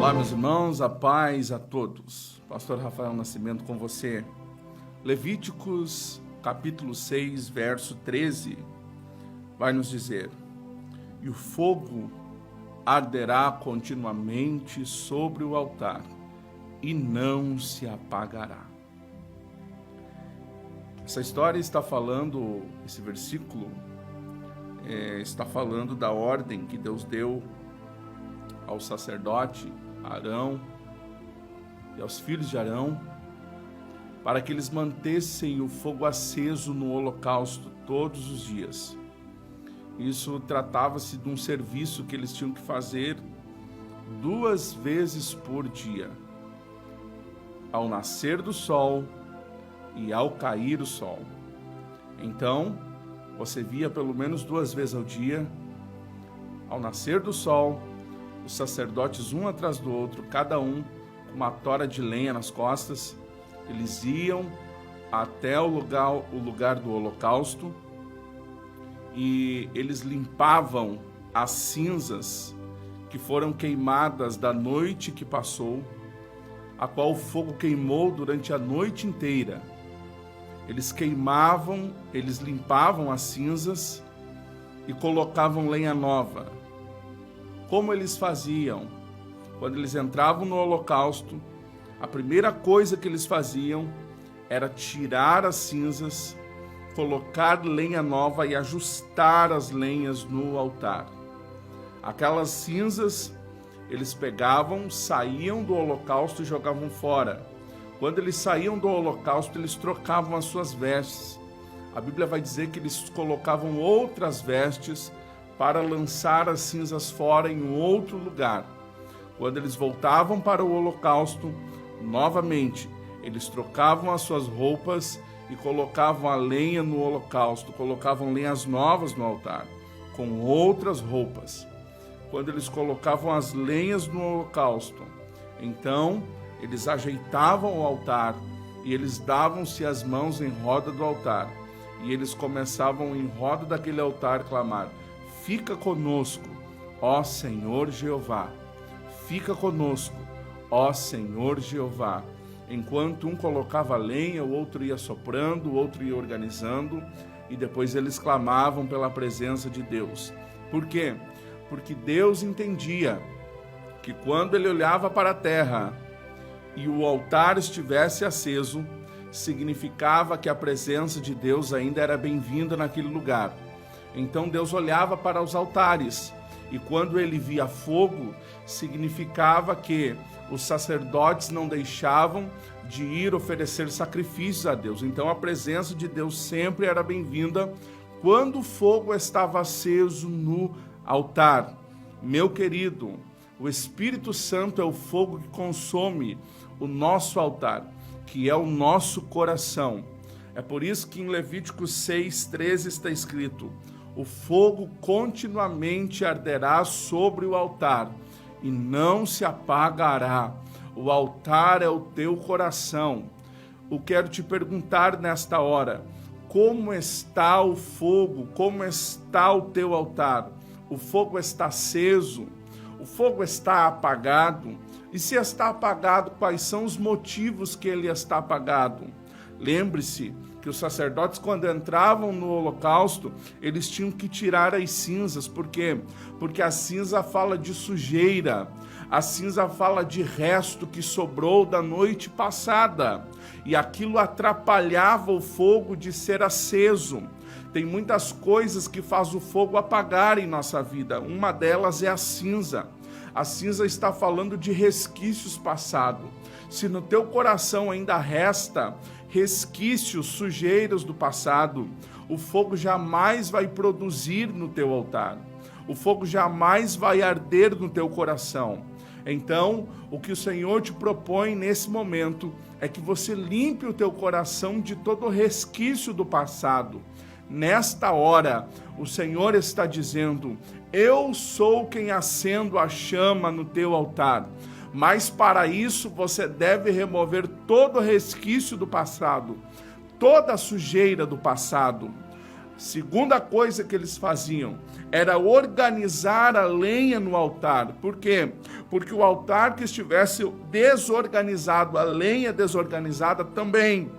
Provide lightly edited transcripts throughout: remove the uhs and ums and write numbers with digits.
Olá, meus irmãos, a paz a todos. Pastor Rafael Nascimento com você. Levíticos, capítulo 6, verso 13, vai nos dizer: e o fogo arderá continuamente sobre o altar, e não se apagará. Essa história está falando, esse versículo, está falando da ordem que Deus deu ao sacerdote Arão e aos filhos de Arão, para que eles mantessem o fogo aceso no holocausto todos os dias. Isso tratava-se de um serviço que eles tinham que fazer 2 vezes por dia, ao nascer do sol e ao cair o sol. Então, você via pelo menos 2 vezes ao dia, ao nascer do sol, os sacerdotes um atrás do outro, cada um com uma tora de lenha nas costas, eles iam até o lugar do holocausto e eles limpavam as cinzas que foram queimadas da noite que passou, a qual o fogo queimou durante a noite inteira. Eles queimavam, eles limpavam as cinzas e colocavam lenha nova. Como eles faziam? Quando eles entravam no holocausto, a primeira coisa que eles faziam era tirar as cinzas, colocar lenha nova e ajustar as lenhas no altar. Aquelas cinzas, eles pegavam, saíam do holocausto e jogavam fora. Quando eles saíam do holocausto, eles trocavam as suas vestes. A Bíblia vai dizer que eles colocavam outras vestes para lançar as cinzas fora em outro lugar. Quando eles voltavam para o holocausto, novamente, eles trocavam as suas roupas e colocavam a lenha no holocausto, colocavam lenhas novas no altar, com outras roupas. Quando eles colocavam as lenhas no holocausto, então eles ajeitavam o altar e eles davam-se as mãos em roda do altar. E eles começavam em roda daquele altar clamar: fica conosco, ó Senhor Jeová. Fica conosco, ó Senhor Jeová. Enquanto um colocava lenha, o outro ia soprando, o outro ia organizando, e depois eles clamavam pela presença de Deus. Por quê? Porque Deus entendia que quando ele olhava para a terra e o altar estivesse aceso, significava que a presença de Deus ainda era bem-vinda naquele lugar. Então Deus olhava para os altares, e quando ele via fogo, significava que os sacerdotes não deixavam de ir oferecer sacrifícios a Deus. Então a presença de Deus sempre era bem-vinda quando o fogo estava aceso no altar. Meu querido, o Espírito Santo é o fogo que consome o nosso altar, que é o nosso coração. É por isso que em Levíticos 6:13 está escrito: o fogo continuamente arderá sobre o altar e não se apagará. O altar é o teu coração. Eu quero te perguntar nesta hora: como está o fogo? Como está o teu altar? O fogo está aceso? O fogo está apagado? E se está apagado, quais são os motivos que ele está apagado? Lembre-se que os sacerdotes, quando entravam no holocausto, eles tinham que tirar as cinzas. Por quê? Porque a cinza fala de sujeira, a cinza fala de resto que sobrou da noite passada, e aquilo atrapalhava o fogo de ser aceso. Tem muitas coisas que faz o fogo apagar em nossa vida, uma delas é a cinza. A cinza está falando de resquícios passados. Se no teu coração ainda resta resquícios, sujeiras do passado, o fogo jamais vai produzir no teu altar. O fogo jamais vai arder no teu coração. Então, o que o Senhor te propõe nesse momento é que você limpe o teu coração de todo resquício do passado. Nesta hora, o Senhor está dizendo: eu sou quem acendo a chama no teu altar. Mas para isso você deve remover todo resquício do passado, toda a sujeira do passado. Segunda coisa que eles faziam era organizar a lenha no altar. Por quê? Porque o altar que estivesse desorganizado, a lenha desorganizada também,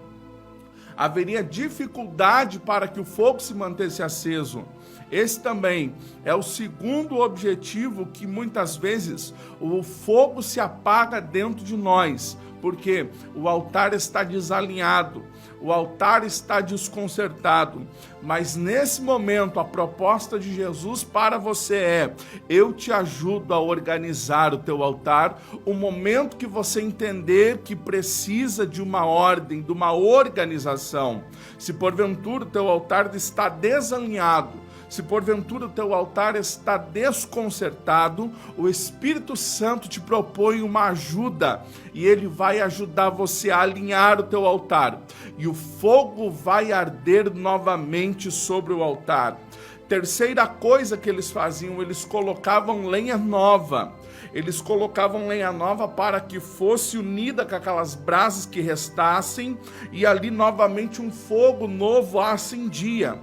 haveria dificuldade para que o fogo se mantesse aceso. Esse também é o segundo objetivo, que muitas vezes o fogo se apaga dentro de nós, porque o altar está desalinhado, o altar está desconcertado. Mas nesse momento a proposta de Jesus para você é: eu te ajudo a organizar o teu altar. O momento que você entender que precisa de uma ordem, de uma organização. Se porventura o teu altar está desalinhado, se porventura o teu altar está desconcertado, o Espírito Santo te propõe uma ajuda e ele vai ajudar você a alinhar o teu altar. E o fogo vai arder novamente sobre o altar. Terceira coisa que eles faziam, eles colocavam lenha nova. Eles colocavam lenha nova para que fosse unida com aquelas brasas que restassem e ali novamente um fogo novo acendia.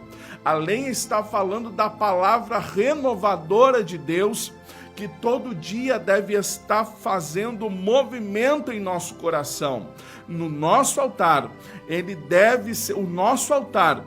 A lenha está falando da palavra renovadora de Deus, que todo dia deve estar fazendo movimento em nosso coração. No nosso altar, o nosso altar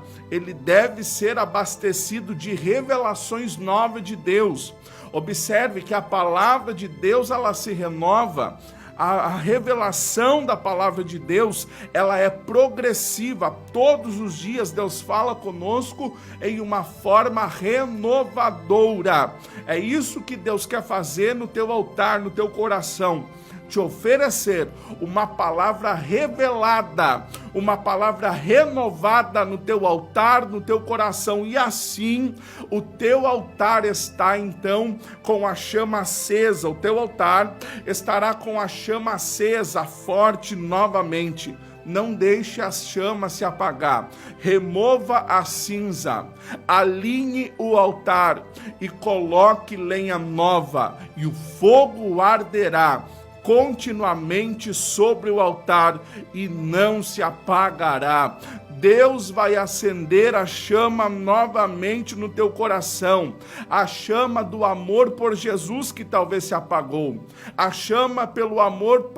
deve ser abastecido de revelações novas de Deus. Observe que a palavra de Deus, ela se renova. A revelação da palavra de Deus, ela é progressiva. Todos os dias Deus fala conosco em uma forma renovadora. É isso que Deus quer fazer no teu altar, no teu coração. Te oferecer uma palavra revelada, uma palavra renovada no teu altar, no teu coração, e assim o teu altar está então com a chama acesa, o teu altar estará com a chama acesa, forte novamente. Não deixe a chama se apagar, remova a cinza, alinhe o altar e coloque lenha nova, e o fogo arderá continuamente sobre o altar e não se apagará. Deus vai acender a chama novamente no teu coração, a chama do amor por Jesus que talvez se apagou, a chama pelo amor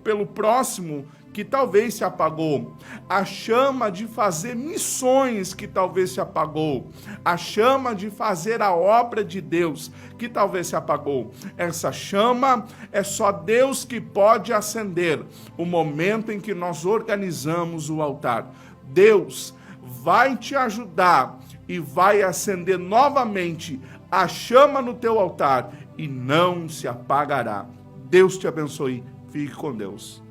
pelo próximo que talvez se apagou, a chama de fazer missões que talvez se apagou, a chama de fazer a obra de Deus que talvez se apagou. Essa chama é só Deus que pode acender o momento em que nós organizamos o altar. Deus vai te ajudar e vai acender novamente a chama no teu altar e não se apagará. Deus te abençoe. Fique com Deus.